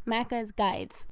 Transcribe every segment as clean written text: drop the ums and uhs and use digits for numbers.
Macca's Guides.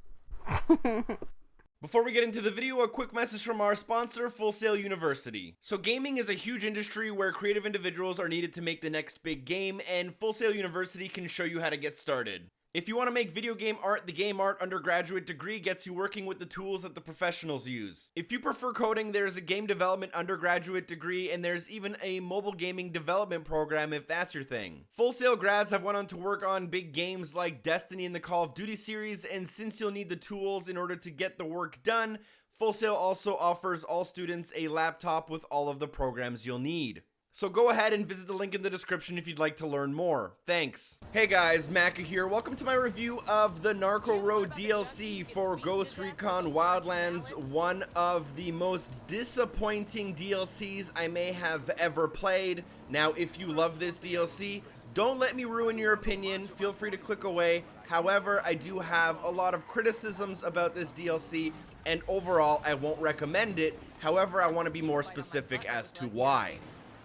Before we get into the video, a quick message from our sponsor, Full Sail University. So gaming is a huge industry where creative individuals are needed to make the next big game, and Full Sail University can show you how to get started. If you want to make video game art, the Game Art undergraduate degree gets you working with the tools that the professionals use. If you prefer coding, there's a game development undergraduate degree, and there's even a mobile gaming development program if that's your thing. Full Sail grads have went on to work on big games like Destiny and the Call of Duty series, and since you'll need the tools in order to get the work done, Full Sail also offers all students a laptop with all of the programs you'll need. So go ahead and visit the link in the description if you'd like to learn more. Thanks. Hey guys, Macca here. Welcome to my review of the Narco Road DLC for Ghost Recon Wildlands, one of the most disappointing DLCs I may have ever played. Now, if you love this DLC, don't let me ruin your opinion. Feel free to click away. However, I do have a lot of criticisms about this DLC, and overall, I won't recommend it. However, I want to be more specific as to why.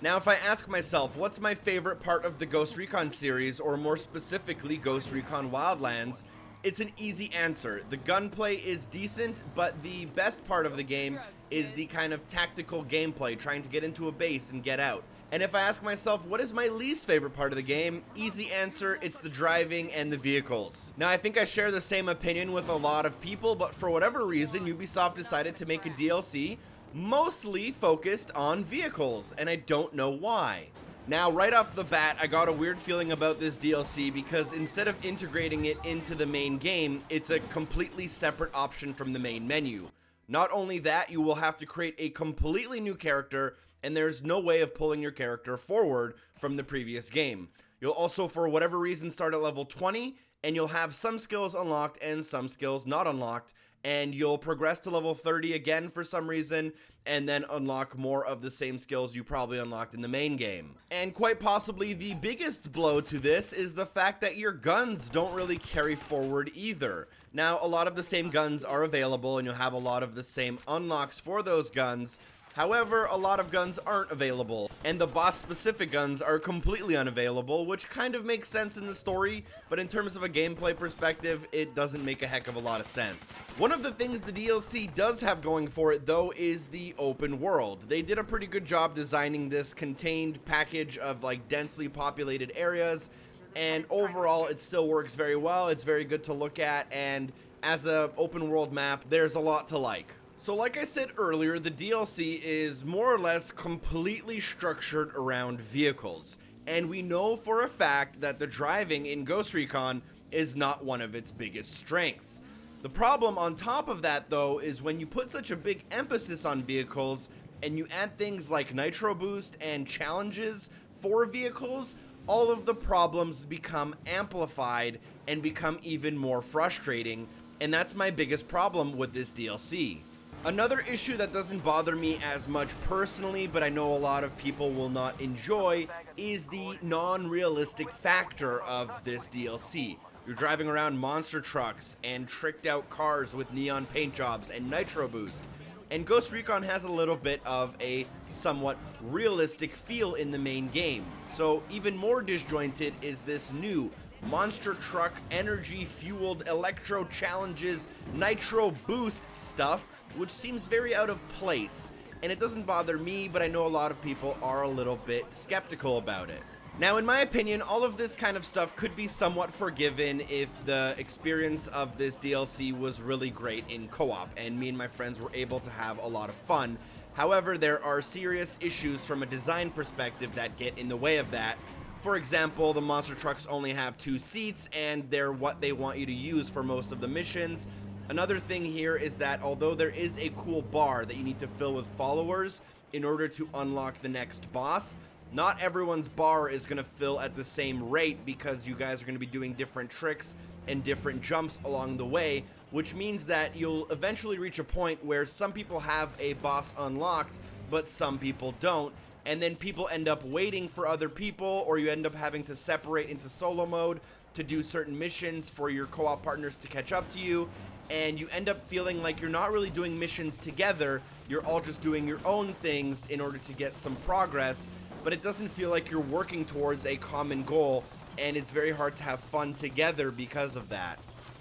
Now, if I ask myself, what's my favorite part of the Ghost Recon series, or more specifically, Ghost Recon Wildlands, it's an easy answer. The gunplay is decent, but the best part of the game is the kind of tactical gameplay, trying to get into a base and get out. And if I ask myself, what is my least favorite part of the game? Easy answer, it's the driving and the vehicles. Now, I think I share the same opinion with a lot of people, but for whatever reason, Ubisoft decided to make a DLC mostly focused on vehicles, and I don't know why. Now, right off the bat, I got a weird feeling about this DLC because instead of integrating it into the main game, it's a completely separate option from the main menu. Not only that, you will have to create a completely new character, and there's no way of pulling your character forward from the previous game. You'll also, for whatever reason, start at level 20, and you'll have some skills unlocked and some skills not unlocked, and you'll progress to level 30 again for some reason, and then unlock more of the same skills you probably unlocked in the main game. And quite possibly the biggest blow to this is the fact that your guns don't really carry forward either. Now, a lot of the same guns are available, and you'll have a lot of the same unlocks for those guns. However, a lot of guns aren't available, and the boss-specific guns are completely unavailable, which kind of makes sense in the story, but in terms of a gameplay perspective, it doesn't make a heck of a lot of sense. One of the things the DLC does have going for it, though, is the open world. They did a pretty good job designing this contained package of, like, densely populated areas, and overall, it still works very well. It's very good to look at, and as an open world map, there's a lot to like. So like I said earlier, the DLC is more or less completely structured around vehicles, and we know for a fact that the driving in Ghost Recon is not one of its biggest strengths. The problem on top of that, though, is when you put such a big emphasis on vehicles and you add things like nitro boost and challenges for vehicles, all of the problems become amplified and become even more frustrating, and that's my biggest problem with this DLC. Another issue that doesn't bother me as much personally, but I know a lot of people will not enjoy, is the non-realistic factor of this DLC. You're driving around monster trucks and tricked out cars with neon paint jobs and nitro boost. And Ghost Recon has a little bit of a somewhat realistic feel in the main game. So even more disjointed is this new monster truck energy-fueled electro challenges nitro boost stuff, which seems very out of place, and it doesn't bother me, but I know a lot of people are a little bit skeptical about it. Now, in my opinion, all of this kind of stuff could be somewhat forgiven if the experience of this DLC was really great in co-op, and me and my friends were able to have a lot of fun. However, there are serious issues from a design perspective that get in the way of that. For example, the monster trucks only have 2 seats, and they're what they want you to use for most of the missions. Another thing here is that although there is a cool bar that you need to fill with followers in order to unlock the next boss, not everyone's bar is going to fill at the same rate because you guys are going to be doing different tricks and different jumps along the way, which means that you'll eventually reach a point where some people have a boss unlocked, but some people don't, and then people end up waiting for other people, or you end up having to separate into solo mode to do certain missions for your co-op partners to catch up to you, and you end up feeling like you're not really doing missions together, you're all just doing your own things in order to get some progress, but it doesn't feel like you're working towards a common goal, and it's very hard to have fun together because of that.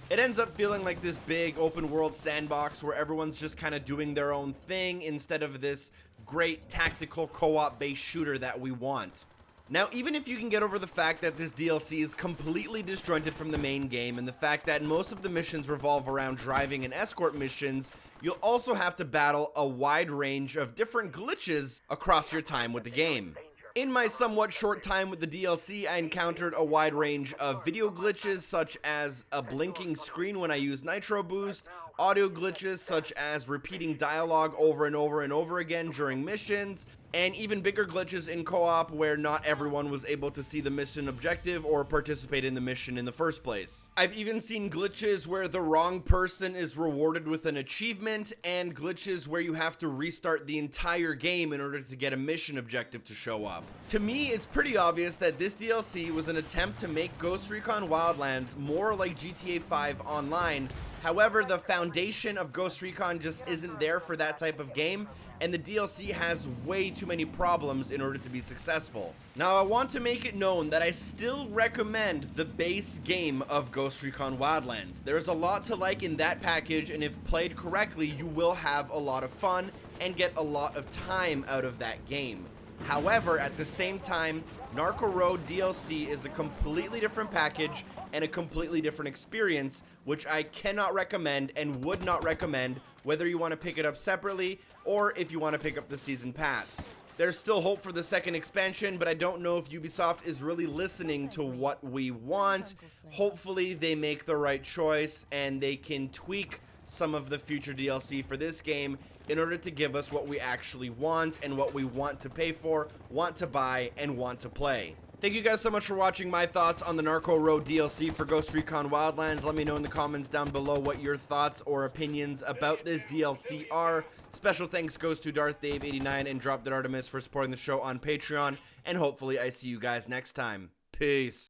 It ends up feeling like this big open world sandbox where everyone's just kind of doing their own thing instead of this great tactical co-op based shooter that we want. Now, even if you can get over the fact that this DLC is completely disjointed from the main game and the fact that most of the missions revolve around driving and escort missions, you'll also have to battle a wide range of different glitches across your time with the game. In my somewhat short time with the DLC, I encountered a wide range of video glitches such as a blinking screen when I use Nitro Boost, audio glitches such as repeating dialogue over and over and over again during missions, and even bigger glitches in co-op where not everyone was able to see the mission objective or participate in the mission in the first place. I've even seen glitches where the wrong person is rewarded with an achievement, and glitches where you have to restart the entire game in order to get a mission objective to show up. To me, it's pretty obvious that this DLC was an attempt to make Ghost Recon Wildlands more like GTA 5 Online. However, the foundation of Ghost Recon just isn't there for that type of game, and the DLC has way too many problems in order to be successful. Now, I want to make it known that I still recommend the base game of Ghost Recon Wildlands. There's a lot to like in that package, and if played correctly, you will have a lot of fun and get a lot of time out of that game. However, at the same time, Narco Road DLC is a completely different package and a completely different experience, which I cannot recommend and would not recommend whether you want to pick it up separately or if you want to pick up the season pass. There's still hope for the second expansion, but I don't know if Ubisoft is really listening to what we want. Hopefully they make the right choice and they can tweak some of the future DLC for this game in order to give us what we actually want and what we want to pay for, want to buy, and want to play. Thank you guys so much for watching my thoughts on the Narco Road DLC for Ghost Recon Wildlands. Let me know in the comments down below what your thoughts or opinions about this DLC are. Special thanks goes to DarthDave89 and Drop Dead Artemis for supporting the show on Patreon, and hopefully I see you guys next time. Peace.